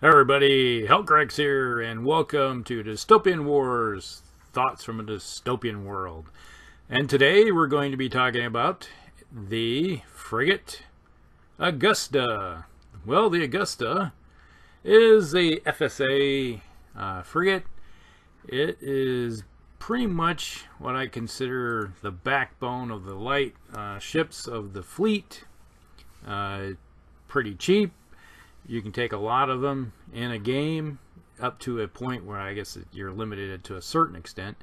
Hey everybody, Hellcracks here, and welcome to Dystopian Wars, Thoughts from a Dystopian World. And today we're going to be talking about the Frigate Augusta. Well, the Augusta is a FSA frigate. It is pretty much what I consider the backbone of the light ships of the fleet. Pretty cheap. You can take a lot of them in a game up to a point where I guess you're limited to a certain extent.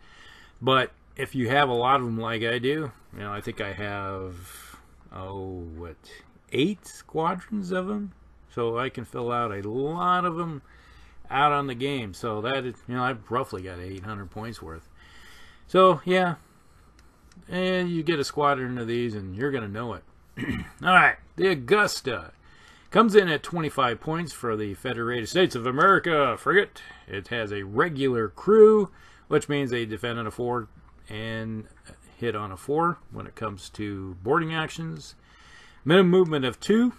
But if you have a lot of them like I do, you know, I think I have, 8 squadrons of them. So I can fill out a lot of them out on the game. So that is, you know, I've roughly got 800 points worth. So yeah, and you get a squadron of these and you're going to know it. Alright, the Augusta. Comes in at 25 points for the Federated States of America frigate. It has a regular crew, which means they defend on a 4 and hit on a 4 when it comes to boarding actions. Minimum movement of 2.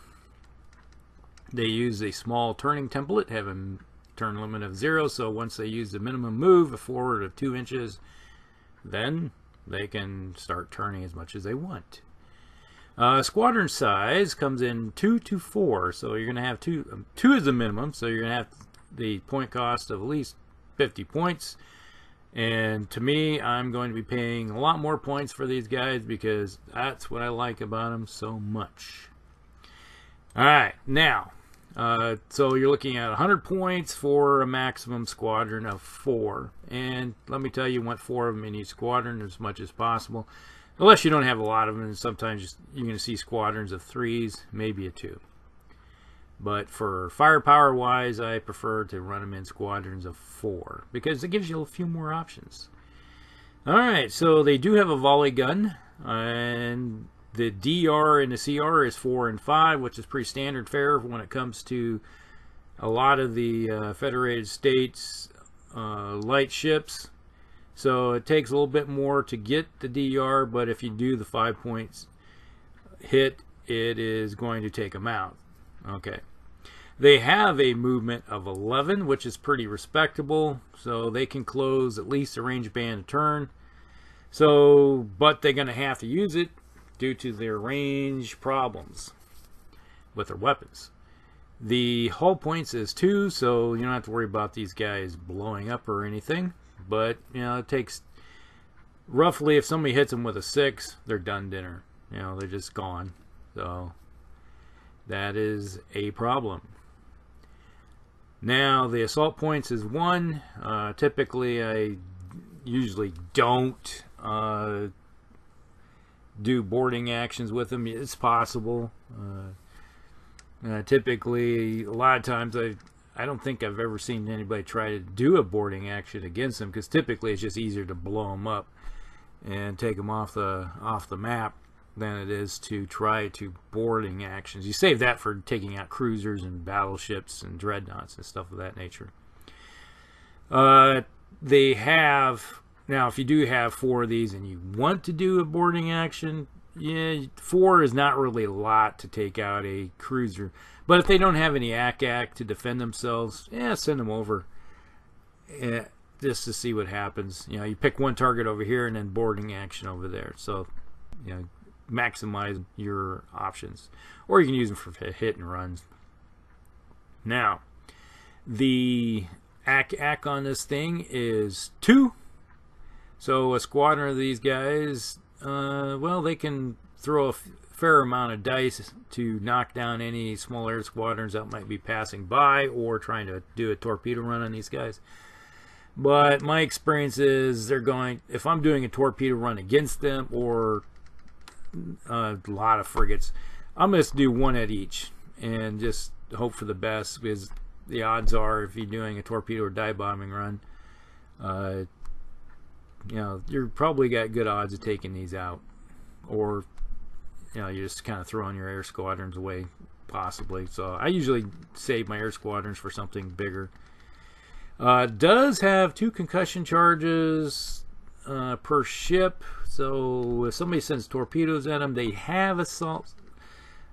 They use a small turning template, have a turn limit of 0, so once they use the minimum move, a forward of 2 inches, then they can start turning as much as they want. Squadron size comes in 2 to 4, so you're going to have 2 is the minimum, so you're going to have the point cost of at least 50 points. And to me, I'm going to be paying a lot more points for these guys because that's what I like about them so much. Alright, now, so you're looking at 100 points for a maximum squadron of 4. And let me tell you, you want 4 of them in each squadron as much as possible. Unless you don't have a lot of them, and sometimes you're going to see squadrons of 3s, maybe a 2. But for firepower wise, I prefer to run them in squadrons of 4 because it gives you a few more options. Alright, so they do have a volley gun, and the DR and the CR is 4 and 5, which is pretty standard fare when it comes to a lot of the Federated States light ships. So it takes a little bit more to get the DR, but if you do the 5 points hit, it is going to take them out. Okay. They have a movement of 11, which is pretty respectable. So they can close at least a range band a turn. So, but they're going to have to use it due to their range problems with their weapons. The hull points is 2, so you don't have to worry about these guys blowing up or anything. But, you know, it takes roughly, if somebody hits them with a 6, they're done dinner. You know, they're just gone. So, that is a problem. Now, the assault points is 1. Typically, I usually don't do boarding actions with them. It's possible. Typically, a lot of times I don't think I've ever seen anybody try to do a boarding action against them because typically it's just easier to blow them up and take them off the map than it is to try to boarding actions. You save that for taking out cruisers and battleships and dreadnoughts and stuff of that nature. They have, now if you do have 4 of these and you want to do a boarding action, yeah, 4 is not really a lot to take out a cruiser. But if they don't have any ACAC to defend themselves, yeah, send them over just to see what happens. You know, you pick one target over here and then boarding action over there. So, you know, maximize your options. Or you can use them for hit and runs. Now, the ACAC on this thing is 2. So a squadron of these guys, well, they can throw a fair amount of dice to knock down any small air squadrons that might be passing by or trying to do a torpedo run on these guys. But my experience is they're going, if I'm doing a torpedo run against them or a lot of frigates, I'm going to do 1 at each and just hope for the best because the odds are if you're doing a torpedo or dive bombing run, you know, you're probably got good odds of taking these out. Or, you know, you just kind of throwing your air squadrons away, possibly. So I usually save my air squadrons for something bigger. Does have 2 concussion charges per ship. So if somebody sends torpedoes at them, they have assault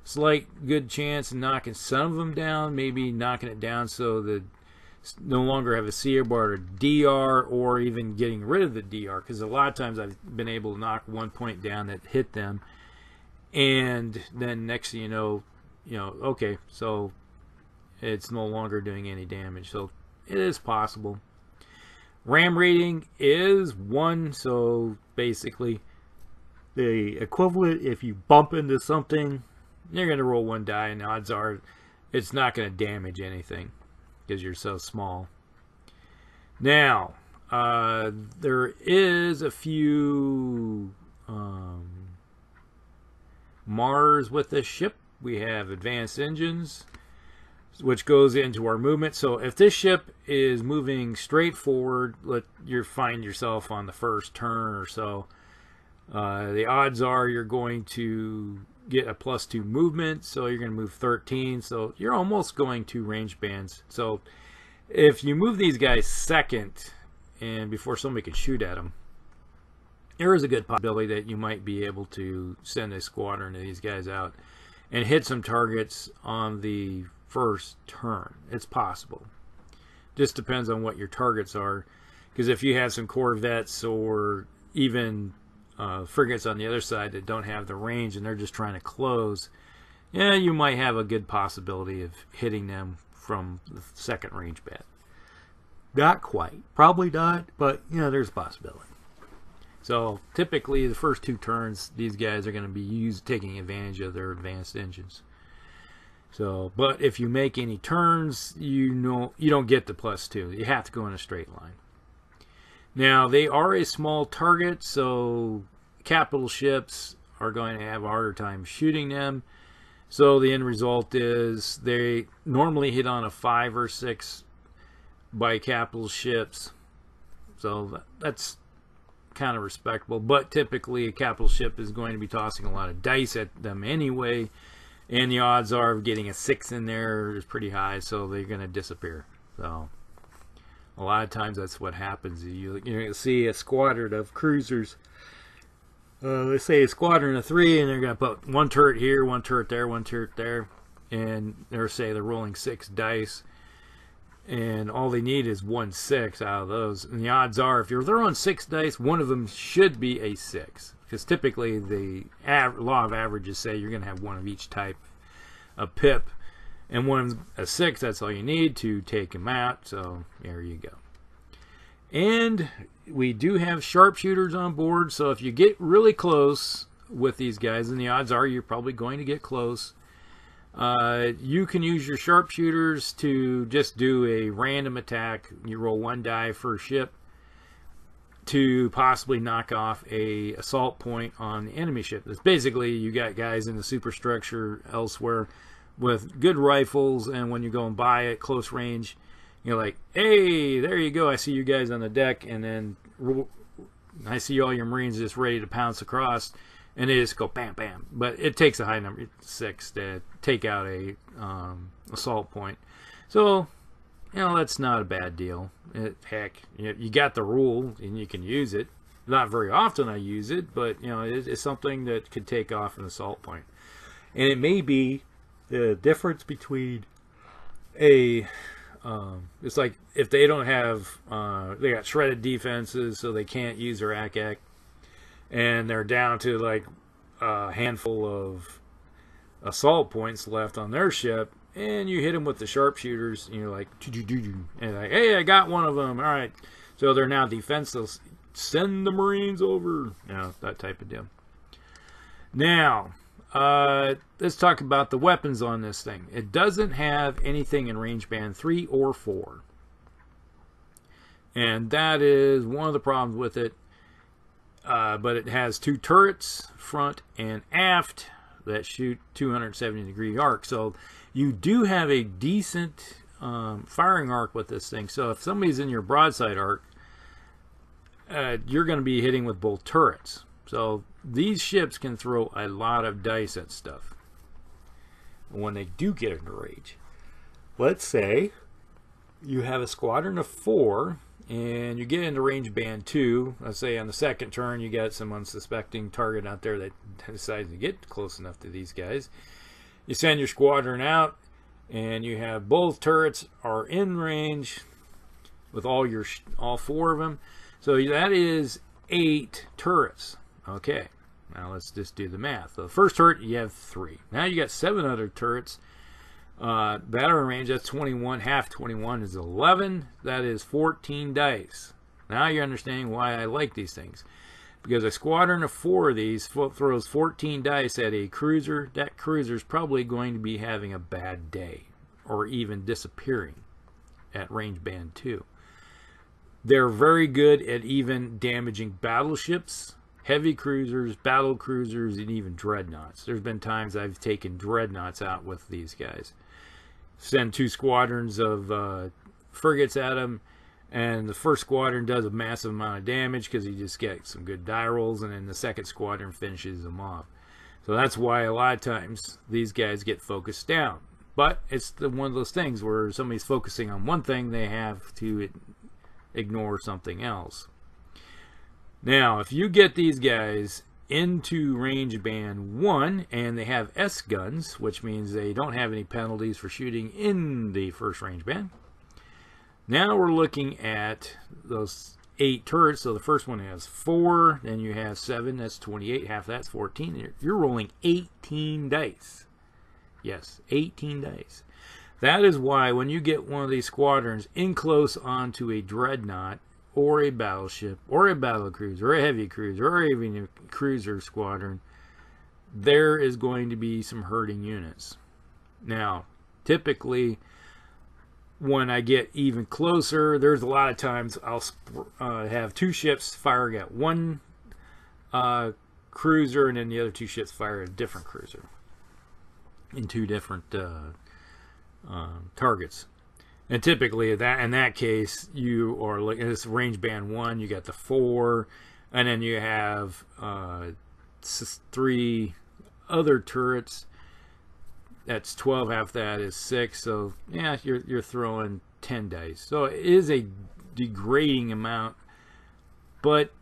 slight good chance of knocking some of them down, maybe knocking it down so that no longer have a C bar or DR, or even getting rid of the DR, because a lot of times I've been able to knock 1 point down that hit them, and then next thing you know, okay, so it's no longer doing any damage. So it is possible. Ram rating is 1, so basically the equivalent, if you bump into something, you're going to roll 1 die, and odds are it's not going to damage anything because you're so small. Now, there is a few Mars with this ship. We have advanced engines, which goes into our movement. So if this ship is moving straight forward, you find yourself on the first turn or so, the odds are you're going to get a +2 movement, so you're going to move 13, so you're almost going to range bands. So if you move these guys second and before somebody can shoot at them, there is a good possibility that you might be able to send a squadron of these guys out and hit some targets on the first turn. It's possible. Just depends on what your targets are, because if you have some corvettes or even frigates on the other side that don't have the range and they're just trying to close, yeah, you might have a good possibility of hitting them from the second range band. Not quite, probably not, but there's a possibility. So typically the first 2 turns, these guys are going to be taking advantage of their advanced engines. So, but if you make any turns, you don't get the +2. You have to go in a straight line. Now, they are a small target, so capital ships are going to have a harder time shooting them. So the end result is they normally hit on a 5 or 6 by capital ships. So that's kind of respectable. But typically a capital ship is going to be tossing a lot of dice at them anyway. And the odds are of getting a 6 in there is pretty high, so they're going to disappear. So a lot of times that's what happens. You're going to see a squadron of cruisers. Let's say a squadron of 3, and they're going to put 1 turret here, 1 turret there, 1 turret there, and they're rolling 6 dice, and all they need is 1 6 out of those. And the odds are, if you're throwing 6 dice, one of them should be a 6, because typically the law of averages say you're going to have 1 of each type of pip, and 1 a 6. That's all you need to take them out. So there you go. And we do have sharpshooters on board, so if you get really close with these guys, and the odds are you're probably going to get close, you can use your sharpshooters to just do a random attack. You roll 1 die for a ship to possibly knock off a assault point on the enemy ship. It's basically you got guys in the superstructure elsewhere with good rifles, and when you go and buy it close range, you're like, hey, there you go, I see you guys on the deck, and then I see all your Marines just ready to pounce across, and they just go bam, bam. But it takes a high number, 6, to take out a assault point. So, that's not a bad deal. Heck, you got the rule, and you can use it. Not very often I use it, but, it's something that could take off an assault point. And it may be the difference between it's like if they don't have, they got shredded defenses, so they can't use their ACAC, and they're down to like a handful of assault points left on their ship, and you hit them with the sharpshooters, and you're like, and like, hey, I got one of them. All right, so they're now defenseless. Send the Marines over, that type of deal. Now, let's talk about the weapons on this thing. It doesn't have anything in range band 3 or 4. And that is one of the problems with it. But it has 2 turrets, front and aft, that shoot 270-degree arc. So you do have a decent firing arc with this thing. So if somebody's in your broadside arc, you're going to be hitting with both turrets. So these ships can throw a lot of dice at stuff when they do get into range. Let's say you have a squadron of 4 and you get into range band 2. Let's say on the second turn you got some unsuspecting target out there that decides to get close enough to these guys. you send your squadron out, and you have both turrets are in range with all 4 of them. So that is 8 turrets. Okay, now let's just do the math. So the first turret, you have 3. Now you got 7 other turrets that are in range. That's 21. Half 21 is 11. That is 14 dice. Now you're understanding why I like these things. Because a squadron of 4 of these throws 14 dice at a cruiser. That cruiser is probably going to be having a bad day, or even disappearing at range band 2. They're very good at even damaging battleships, heavy cruisers, battle cruisers, and even dreadnoughts. There's been times I've taken dreadnoughts out with these guys. Send 2 squadrons of frigates at them, and the first squadron does a massive amount of damage because you just get some good die rolls, and then the second squadron finishes them off. So that's why a lot of times these guys get focused down. But it's one of those things where somebody's focusing on one thing, they have to ignore something else. Now, if you get these guys into range band 1 and they have S guns, which means they don't have any penalties for shooting in the first range band. Now we're looking at those 8 turrets. So the first one has 4, then you have 7, that's 28, half that's 14. You're rolling 18 dice. Yes, 18 dice. That is why when you get one of these squadrons in close onto a dreadnought, or a battleship, or a battle cruiser, or a heavy cruiser, or even a cruiser squadron, there is going to be some hurting units. Now, typically, when I get even closer, there's a lot of times I'll have 2 ships firing at one cruiser, and then the other 2 ships fire at a different cruiser in 2 different targets. And typically, in that case, you are looking at this range band 1. You got the 4, and then you have 3 other turrets. That's 12. Half that is 6. So yeah, you're throwing 10 dice. So it is a degrading amount, but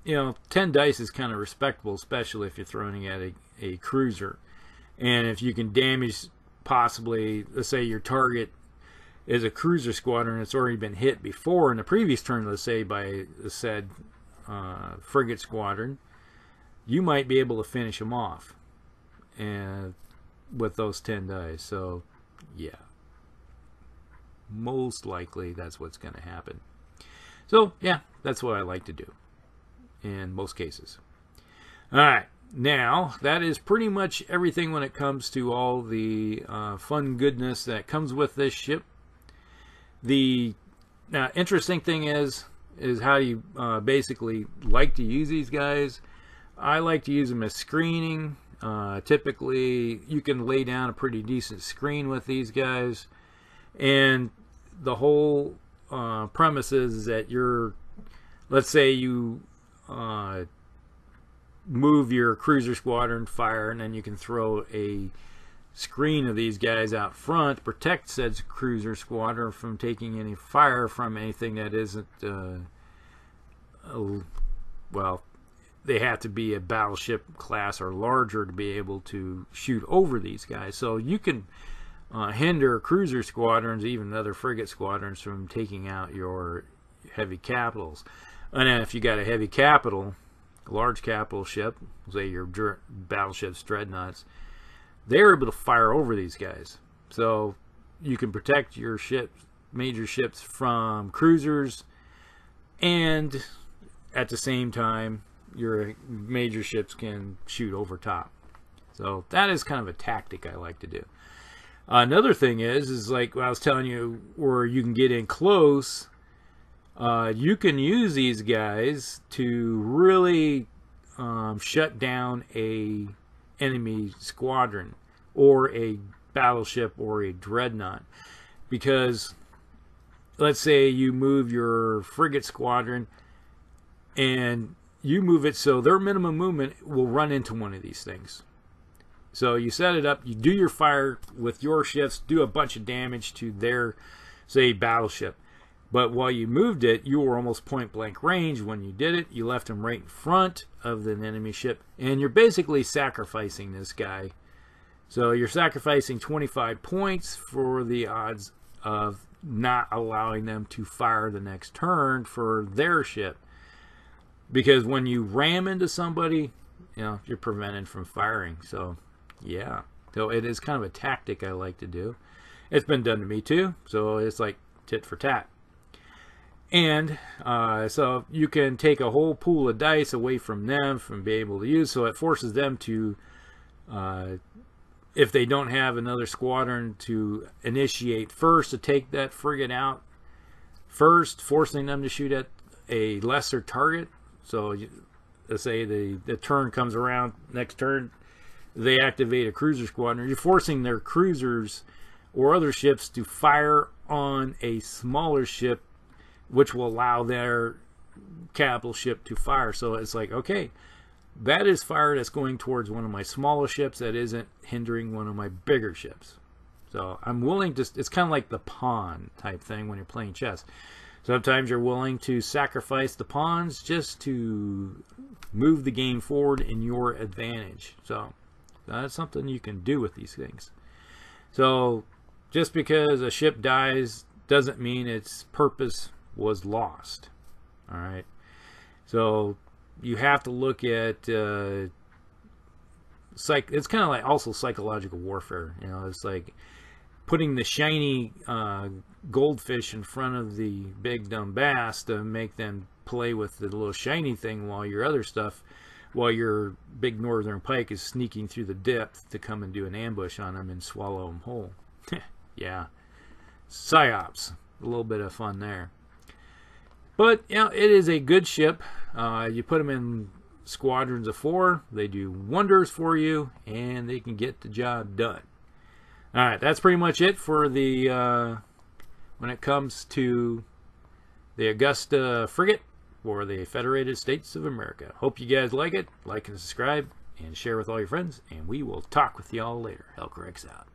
10 dice is kind of respectable, especially if you're throwing at a cruiser. And if you can damage, possibly, let's say your target is a cruiser squadron that's already been hit before in the previous turn, let's say by the said frigate squadron, you might be able to finish them off and with those 10 dice. So yeah, most likely that's what's going to happen. So yeah, that's what I like to do in most cases. Alright, now that is pretty much everything when it comes to all the fun goodness that comes with this ship. The interesting thing is how you basically like to use these guys. I like to use them as screening. Typically, you can lay down a pretty decent screen with these guys, and the whole premise is that let's say you move your cruiser squadron, fire, and then you can throw a screen of these guys out front to protect said cruiser squadron from taking any fire from anything that isn't well, they have to be a battleship class or larger to be able to shoot over these guys. So you can hinder cruiser squadrons, even other frigate squadrons, from taking out your heavy capitals. And then if you got a heavy capital, a large capital ship, say your battleships, dreadnoughts, they're able to fire over these guys. So you can protect your ships, major ships, from cruisers, and at the same time your major ships can shoot over top. So that is kind of a tactic I like to do. Another thing is like what I was telling you, where you can get in close, you can use these guys to really shut down a enemy squadron or a battleship or a dreadnought. Because let's say you move your frigate squadron and you move it so their minimum movement will run into one of these things. So you set it up, you do your fire with your ships, do a bunch of damage to their, say, battleship. But while you moved it, you were almost point blank range when you did it. You left him right in front of the enemy ship, and you're basically sacrificing this guy So you're sacrificing 25 points for the odds of not allowing them to fire the next turn for their ship. Because when you ram into somebody, you know, you're prevented from firing. So, yeah. So it is kind of a tactic I like to do. It's been done to me too. So it's like tit for tat. And so you can take a whole pool of dice away from them from being able to use. So it forces them to, if they don't have another squadron, to initiate first, to take that frigate out first, forcing them to shoot at a lesser target. So let's say the turn comes around, next turn they activate a cruiser squadron. You're forcing their cruisers or other ships to fire on a smaller ship, which will allow their capital ship to fire. So it's like, okay, that is fire that's going towards one of my smaller ships that isn't hindering one of my bigger ships. So I'm willing to, it's kind of like the pawn type thing when you're playing chess. Sometimes you're willing to sacrifice the pawns just to move the game forward in your advantage. So that's something you can do with these things. So just because a ship dies doesn't mean its purpose was lost. All right. So you have to look at it's kind of like also psychological warfare. You know, it's like putting the shiny goldfish in front of the big dumb bass to make them play with the little shiny thing while your other stuff, while your big northern pike is sneaking through the depth to come and do an ambush on them and swallow them whole. Yeah. Psyops. A little bit of fun there. But, you know, it is a good ship. You put them in squadrons of 4. They do wonders for you, and they can get the job done. All right, that's pretty much it for the when it comes to the Augusta frigate for the Federated States of America. Hope you guys like it. Like and subscribe, and share with all your friends. And we will talk with y'all later. Hellcrex out.